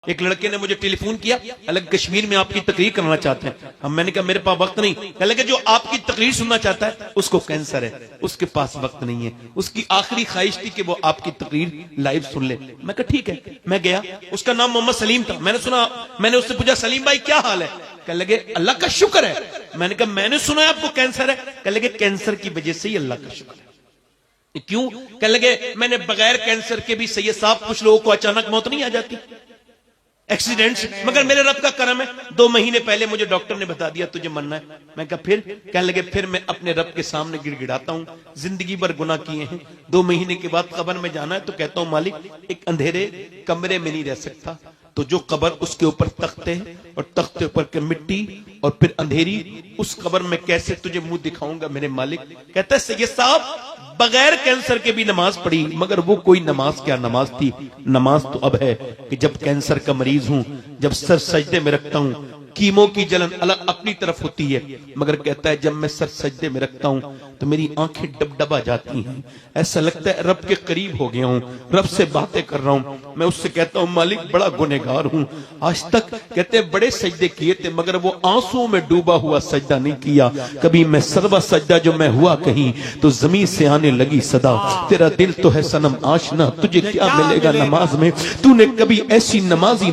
एक लड़के ने मुझे टेलीफोन किया, अलग कश्मीर में आपकी तकरीर करना चाहते हैं। अब मैंने कहा मेरे पास वक्त नहीं। कह लगे जो आपकी तकरीर सुनना चाहता है उसको कैंसर है, उसके पास वक्त नहीं है, उसकी आखिरी ख्वाहिश थी कि वो आपकी तकरीर लाइव सुन ले। मैं कहा ठीक है। मैं गया, उसका नाम मोहम्मद सलीम था। मैंने उससे पूछा सलीम भाई क्या हाल है? कह लगे अल्लाह का शुक्र है। मैंने कहा मैंने सुना है आपको कैंसर है। कह लगे कैंसर की वजह से ही अल्लाह का शुक्र है। क्यों? कह लगे मैंने बगैर कैंसर के भी सैयद साहब कुछ लोगों को अचानक मौत नहीं आ जाती, एक्सीडेंट्स, मगर मेरे रब का करम है 2 महीने पहले मुझे डॉक्टर ने बता दिया तुझे मरना है। मैं कहा फिर? कहने लगे फिर मैं अपने रब के सामने गिड़गिड़ाता हूं, जिंदगी भर गुनाह किए हैं, 2 महीने के बाद कब्र में जाना है तो कहता हूं मालिक एक अंधेरे कमरे में नहीं रह सकता, तो जो कब्र उसके ऊपर तख्ते और तख्ते ऊपर के मिट्टी और फिर अंधेरी, उस कब्र में कैसे तुझे मुंह दिखाऊंगा मेरे मालिक। कहता है सैयद साहब बगैर कैंसर के भी नमाज पढ़ी, मगर वो कोई नमाज क्या नमाज थी। नमाज तो अब है कि जब कैंसर का मरीज हूं, जब सर सजदे में रखता हूं, कीमो की जलन अलग अपनी तरफ होती है, मगर कहता है जब मैं सर सजदे में रखता हूं तो मेरी आंखें डबडबा जाती हैं, ऐसा लगता है रब के करीब हो गया हूं, रब से बातें कर रहा हूं। मैं उससे कहता हूं मालिक बड़ा गुनहगार हूं, आज तक कहते हैं बड़े सजदे किए थे मगर वो आंसुओं में डूबा हुआ सजदा नहीं किया। कभी मैं सर्वा सजदा जो मैं हुआ कहीं तो जमीन से आने लगी सदा, तेरा दिल तो है सनम आशना, तुझे क्या मिलेगा नमाज में, तूने कभी ऐसी नमाजी